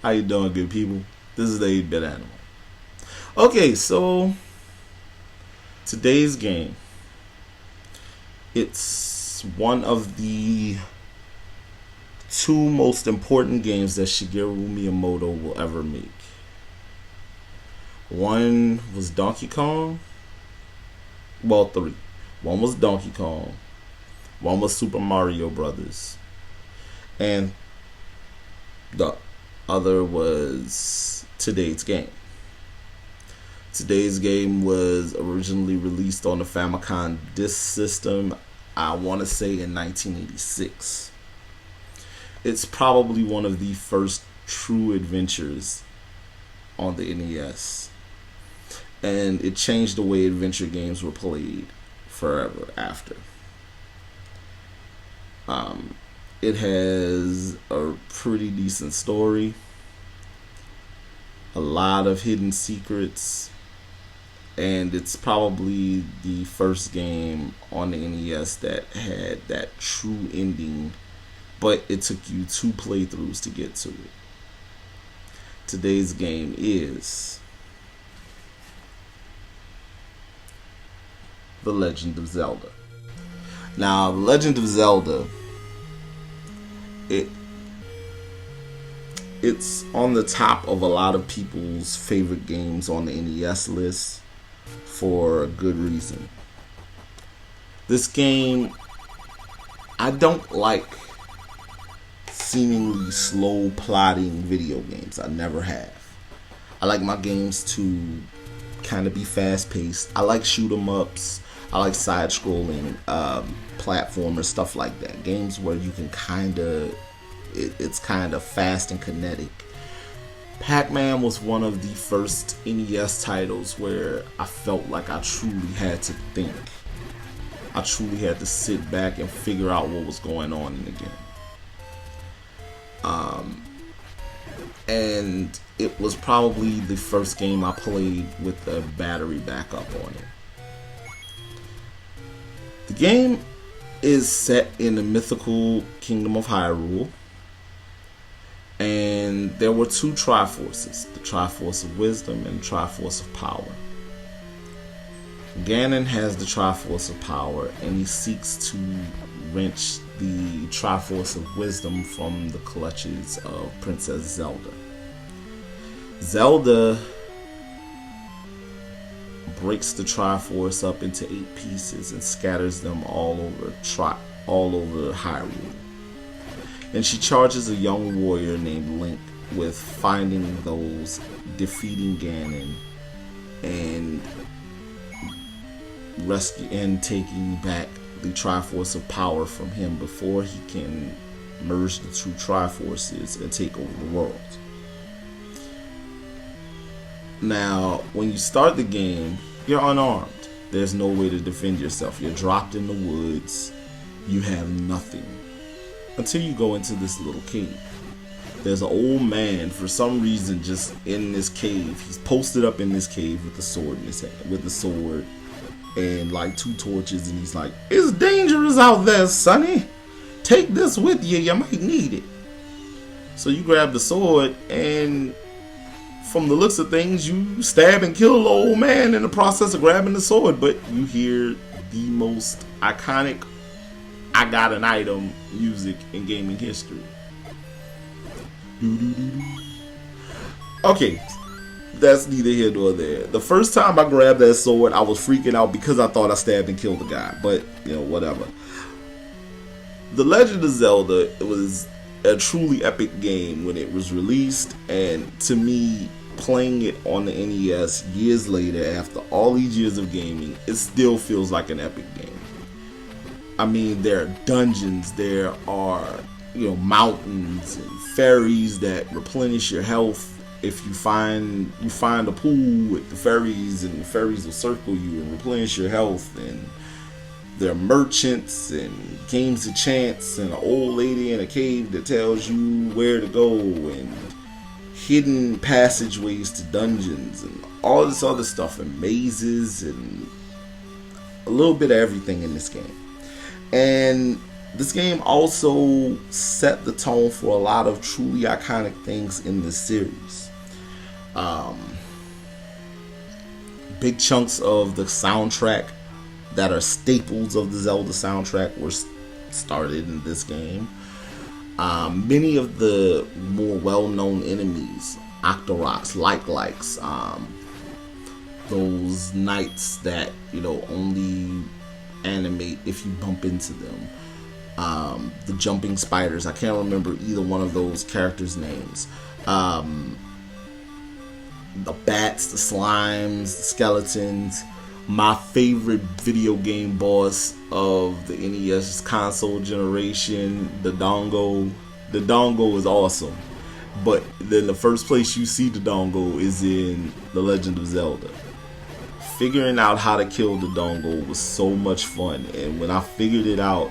How you doing, good people? This is the 8-Bit Animal. Okay, so today's game. It's one of the two most important games that Shigeru Miyamoto will ever make. One was Donkey Kong. Well, three. One was Donkey Kong. One was Super Mario Brothers. And the other was today's game. Today's game was originally released on the Famicom Disk System, I want to say in 1986. It's probably one of the first true adventures on the NES. And it changed the way adventure games were played forever after. It has a pretty decent story, a lot of hidden secrets, and it's probably the first game on the NES that had that true ending, but it took you 2 playthroughs to get to it. Today's game is The Legend of Zelda. Now, The Legend of Zelda, it's on the top of a lot of people's favorite games on the NES list for a good reason. This game, I don't like seemingly slow plotting video games. I never have. I like my games to kind of be fast paced. I like shoot 'em ups. I like side scrolling platformers, stuff like that. Games where you can it's kind of fast and kinetic. Pac-Man was one of the first NES titles where I felt like I truly had to think. I truly had to sit back and figure out what was going on in the game. And it was probably the first game I played with a battery backup on it. The game is set in the mythical kingdom of Hyrule. And there were 2 Triforces, the Triforce of Wisdom and the Triforce of Power. Ganon has the Triforce of Power, and he seeks to wrench the Triforce of Wisdom from the clutches of Princess Zelda. Zelda breaks the Triforce up into 8 pieces and scatters them all over Hyrule. And she charges a young warrior named Link with finding those, defeating Ganon, and taking back the Triforce of Power from him before he can merge the 2 Triforces and take over the world. Now, when you start the game, you're unarmed. There's no way to defend yourself. You're dropped in the woods. You have nothing. Until you go into this little cave. There's an old man, for some reason, just in this cave. He's posted up in this cave with a sword in his hand, and like 2 torches, and he's like, "It's dangerous out there, sonny. Take this with you. You might need it." So you grab the sword, and from the looks of things, you stab and kill the old man in the process of grabbing the sword. But you hear the most iconic "I got an item" music in gaming history. Okay, that's neither here nor there. The first time I grabbed that sword, I was freaking out because I thought I stabbed and killed the guy. But, whatever. The Legend of Zelda, it was a truly epic game when it was released. And to me, playing it on the NES years later, after all these years of gaming, it still feels like an epic game. I mean, there are dungeons, there are, mountains and fairies that replenish your health. If you find a pool with the fairies, and the fairies will circle you and replenish your health. And there are merchants and games of chance and an old lady in a cave that tells you where to go, and hidden passageways to dungeons and all this other stuff, and mazes, and a little bit of everything in this game. And This game also set the tone for a lot of truly iconic things in this series. Big chunks of the soundtrack that are staples of the Zelda soundtrack were started in this game. Many of the more well-known enemies, Octoroks, likes, those knights that only animate if you bump into them. The jumping spiders. I can't remember either one of those characters' names. The bats, the slimes, the skeletons. My favorite video game boss of the NES console generation, the Dongo. The Dongo is awesome. But then the first place you see the Dongo is in The Legend of Zelda. Figuring out how to kill the Dongo was so much fun. And when I figured it out,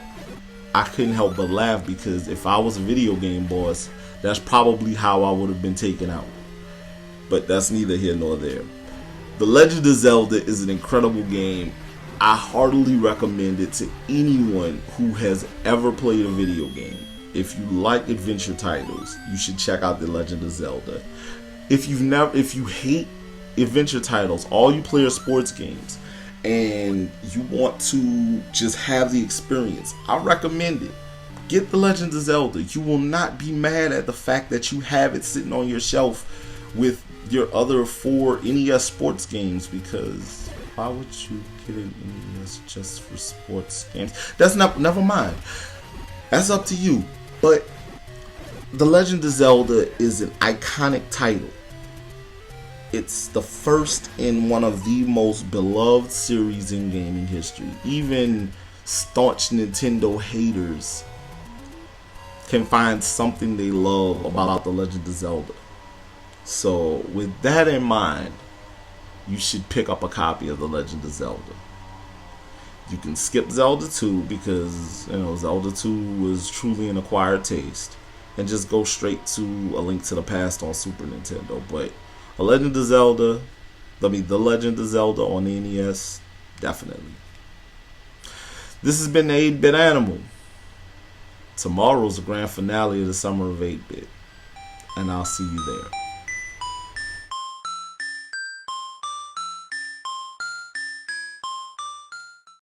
I couldn't help but laugh, because if I was a video game boss, that's probably how I would have been taken out. But that's neither here nor there. The Legend of Zelda is an incredible game. I heartily recommend it to anyone who has ever played a video game. If you like adventure titles, you should check out The Legend of Zelda. If you hate adventure titles, all you play are sports games, and you want to just have the experience, I recommend it. Get The Legend of Zelda. You will not be mad at the fact that you have it sitting on your shelf with your other 4 NES sports games, because why would you get an NES just for sports games? Never mind. That's up to you. But The Legend of Zelda is an iconic title. It's the first in one of the most beloved series in gaming history. Even staunch Nintendo haters can find something they love about The Legend of Zelda. So with that in mind, you should pick up a copy of The Legend of Zelda. You can skip Zelda 2 because Zelda 2 was truly an acquired taste, and just go straight to A Link to the Past on Super Nintendo. But The Legend of Zelda on the NES, definitely. This has been the 8-Bit Animal. Tomorrow's the grand finale of the summer of 8-Bit, and I'll see you there.